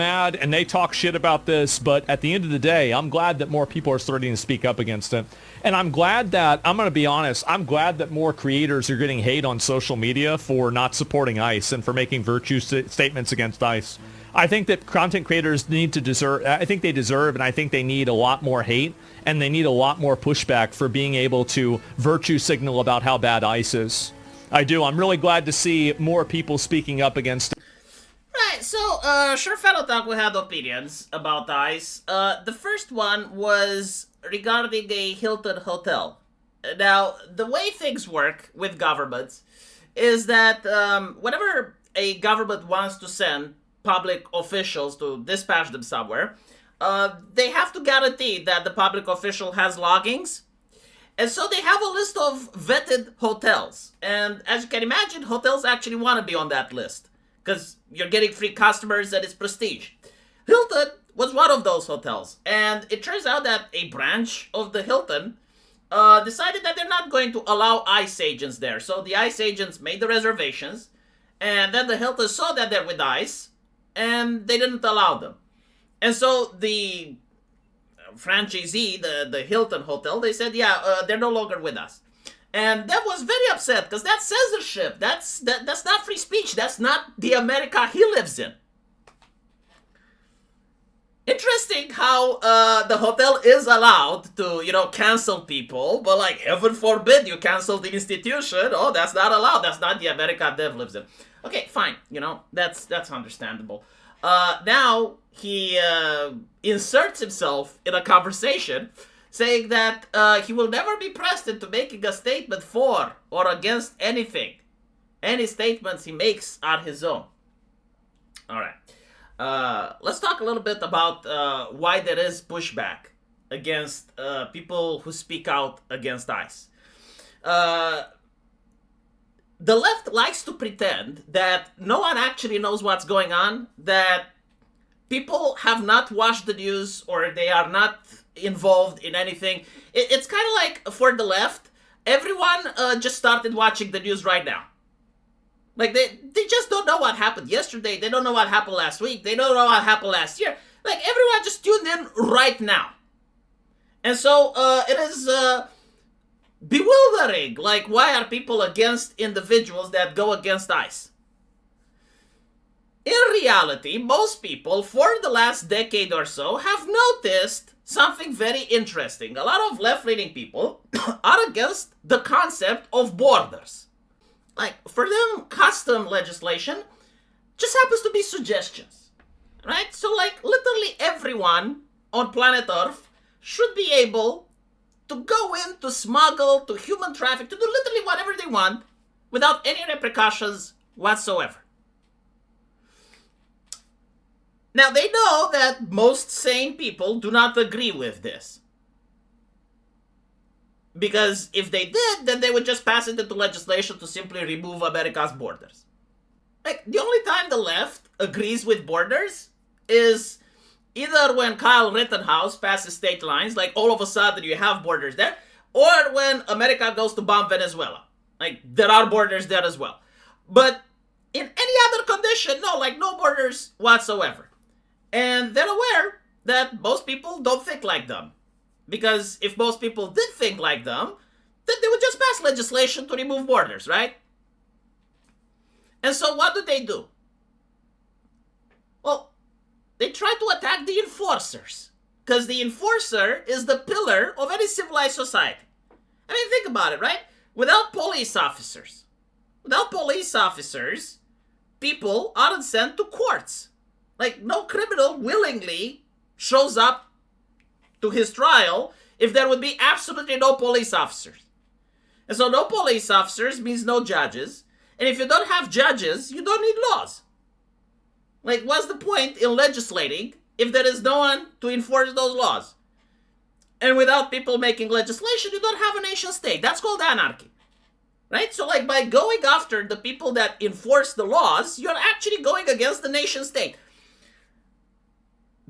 mad and they talk shit about this, but at the end of the day, I'm glad that more people are starting to speak up against it. And I'm glad that, I'm going to be honest, I'm glad that more creators are getting hate on social media for not supporting ICE and for making virtue statements against ICE. I think that content creators I think they deserve, and I think they need a lot more hate, and they need a lot more pushback for being able to virtue signal about how bad ICE is. I do. I'm really glad to see more people speaking up against it. Right, so, sure, Fat Otaku had opinions about ICE. The first one was regarding a Hilton hotel. Now, the way things work with governments is that whenever a government wants to send public officials to dispatch them somewhere, they have to guarantee that the public official has loggings. And so they have a list of vetted hotels. And as you can imagine, hotels actually want to be on that list, because you're getting free customers and it's prestige. Hilton was one of those hotels. And it turns out that a branch of the Hilton decided that they're not going to allow ICE agents there. So the ICE agents made the reservations. And then the Hilton saw that they're with ICE. And they didn't allow them. And so the franchisee, the Hilton hotel, they said, yeah, they're no longer with us. And that was very upset, because that's censorship. That's not free speech. That's not the America he lives in. Interesting how the hotel is allowed to, cancel people, but like, heaven forbid you cancel the institution. Oh, that's not allowed. That's not the America Dev lives in. Okay, fine. That's understandable. Now he inserts himself in a conversation saying that he will never be pressed into making a statement for or against anything. Any statements he makes are his own. All right. Let's talk a little bit about why there is pushback against people who speak out against ICE. The left likes to pretend that no one actually knows what's going on, that people have not watched the news or they are not involved in anything. It's kind of like, for the left, everyone just started watching the news right now. Like, they just don't know what happened yesterday. They don't know what happened last week. They don't know what happened last year. Like, everyone just tuned in right now. And so, it is bewildering. Like, why are people against individuals that go against ICE? In reality, most people, for the last decade or so, have noticed something very interesting. A lot of left-leaning people are against the concept of borders. Like, for them, custom legislation just happens to be suggestions, right? So, like, literally everyone on planet Earth should be able to go in, to smuggle, to human traffic, to do literally whatever they want without any repercussions whatsoever. Now, they know that most sane people do not agree with this. Because if they did, then they would just pass it into legislation to simply remove America's borders. Like, the only time the left agrees with borders is either when Kyle Rittenhouse passes state lines, like all of a sudden you have borders there, or when America goes to bomb Venezuela. Like, there are borders there as well. But in any other condition, no, like no borders whatsoever. And they're aware that most people don't think like them. Because if most people did think like them, then they would just pass legislation to remove borders, right? And so what do? Well, they try to attack the enforcers. Because the enforcer is the pillar of any civilized society. I mean, think about it, right? Without police officers, people aren't sent to courts. Like, no criminal willingly shows up to his trial if there would be absolutely no police officers. And so no police officers means no judges. And if you don't have judges, you don't need laws. Like, what's the point in legislating if there is no one to enforce those laws? And without people making legislation, you don't have a nation state. That's called anarchy. Right? So, like, by going after the people that enforce the laws, you're actually going against the nation state.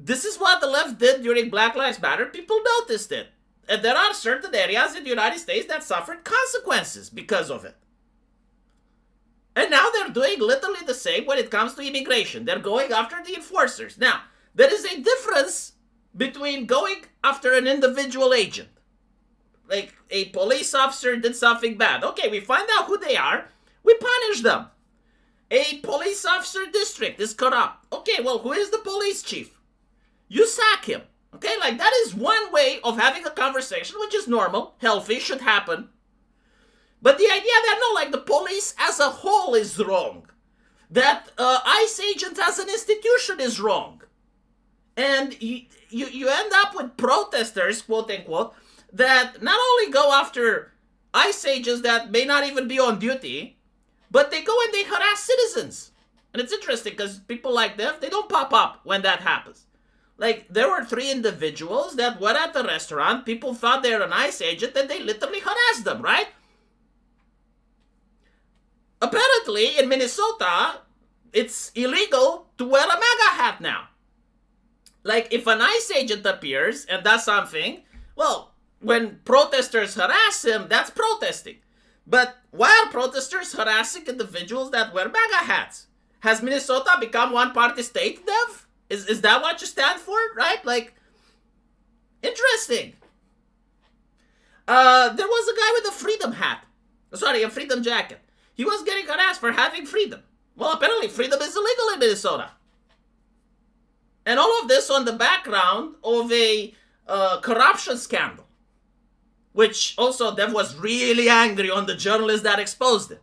This is what the left did during Black Lives Matter. People noticed it. And there are certain areas in the United States that suffered consequences because of it. And now they're doing literally the same when it comes to immigration. They're going after the enforcers. Now, there is a difference between going after an individual agent. Like a police officer did something bad. Okay, we find out who they are. We punish them. A police officer district is corrupt. Okay, well, who is the police chief? You sack him. Okay, like that is one way of having a conversation, which is normal, healthy, should happen. But the idea that, no, like the police as a whole is wrong. That ICE agent as an institution is wrong. And you end up with protesters, quote unquote, that not only go after ICE agents that may not even be on duty, but they go and they harass citizens. And it's interesting because people like them, they don't pop up when that happens. Like, there were 3 individuals that were at the restaurant. People thought they were an ICE agent and they literally harassed them, right? Apparently, in Minnesota, it's illegal to wear a MAGA hat now. Like, if an ICE agent appears and does something, well, when protesters harass him, that's protesting. But why are protesters harassing individuals that wear MAGA hats? Has Minnesota become one-party state, Dev? Is that what you stand for, right? Like, interesting. There was a guy with a freedom hat. Sorry, a freedom jacket. He was getting harassed for having freedom. Well, apparently freedom is illegal in Minnesota. And all of this on the background of a corruption scandal. Which also Dev was really angry on the journalist that exposed it.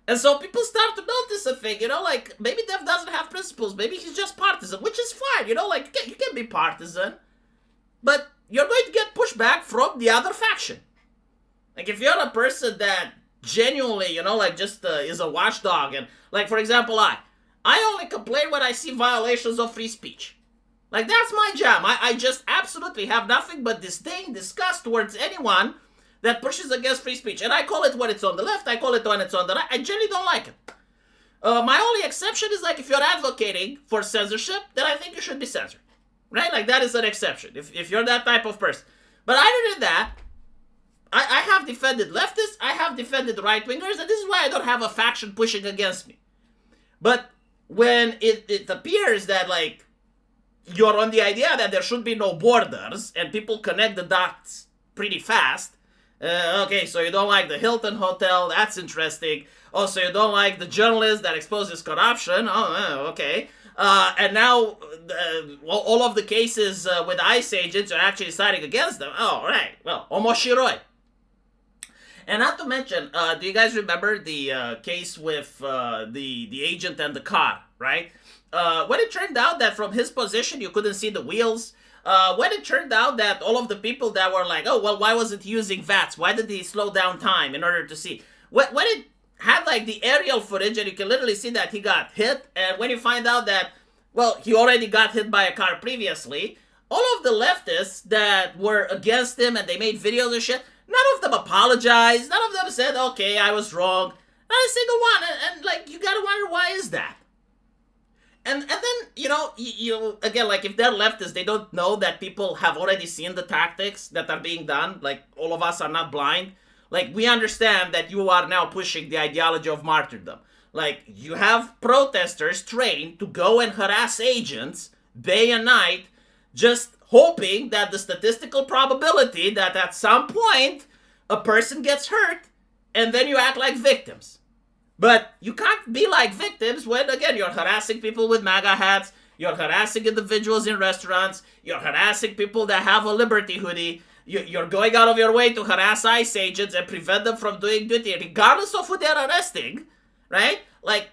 And so people start to notice a thing, like maybe Dev doesn't have principles, maybe he's just partisan, which is fine, like you can be partisan, but you're going to get pushback from the other faction. Like if you're a person that genuinely, like just is a watchdog, and like for example, I only complain when I see violations of free speech. Like that's my jam. I just absolutely have nothing but disdain, disgust towards anyone that pushes against free speech. And I call it when it's on the left, I call it when it's on the right. I generally don't like it. My only exception is like if you're advocating for censorship, then I think you should be censored. Right? Like that is an exception, if you're that type of person. But other than that, I have defended leftists, I have defended right-wingers, and this is why I don't have a faction pushing against me. But when it appears that like you're on the idea that there should be no borders, and people connect the dots pretty fast. Okay, so you don't like the Hilton Hotel, that's interesting. Also, you don't like the journalist that exposes corruption. Oh, okay. And now, all of the cases with ICE agents are actually siding against them. Oh, right. Well, omoshiroi. And not to mention, do you guys remember the case with the agent and the car, right? When it turned out that from his position you couldn't see the wheels, when it turned out that all of the people that were like, oh, well, why wasn't he using VATS? Why did he slow down time in order to see? When it had like the aerial footage and you can literally see that he got hit, and when you find out that, well, he already got hit by a car previously, all of the leftists that were against him and they made videos and shit, none of them apologized. None of them said, okay, I was wrong. Not a single one. And like, you gotta wonder, why is that? And then, you again, like, if they're leftists, they don't know that people have already seen the tactics that are being done. Like, all of us are not blind. Like, we understand that you are now pushing the ideology of martyrdom. Like, you have protesters trained to go and harass agents day and night, just hoping that the statistical probability that at some point a person gets hurt, and then you act like victims. But you can't be like victims when, again, you're harassing people with MAGA hats, you're harassing individuals in restaurants, you're harassing people that have a Liberty hoodie, you're going out of your way to harass ICE agents and prevent them from doing duty, regardless of who they're arresting, right? Like,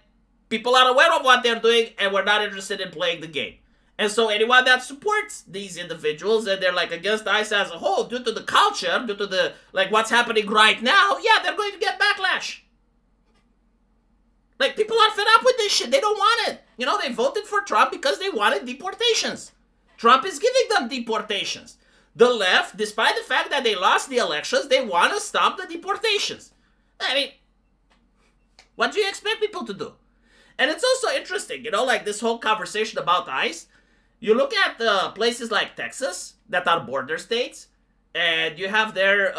people are aware of what they're doing, and we're not interested in playing the game. And so anyone that supports these individuals and they're like against ICE as a whole, due to the culture, due to the, like, what's happening right now, yeah, they're going to get backlash. Like, people are fed up with this shit. They don't want it. They voted for Trump because they wanted deportations. Trump is giving them deportations. The left, despite the fact that they lost the elections, they want to stop the deportations. I mean, what do you expect people to do? And it's also interesting, like this whole conversation about ICE. You look at places like Texas that are border states, and you have their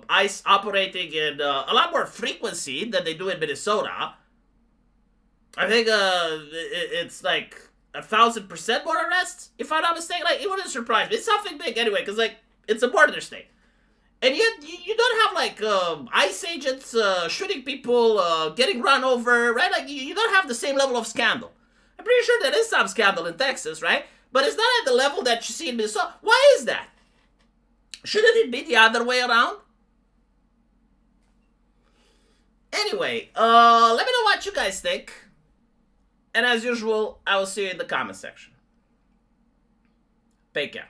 ICE operating in a lot more frequency than they do in Minnesota. I think it's like 1,000% more arrests, if I'm not mistaken. Like, it wouldn't surprise me. It's something big anyway, because like it's a border state, and yet you don't have like ICE agents shooting people, getting run over, right? Like you don't have the same level of scandal. I'm pretty sure there is some scandal in Texas, right? But it's not at the level that you see in Minnesota. Why is that? Shouldn't it be the other way around? Anyway, let me know what you guys think. And as usual, I will see you in the comment section. Take care.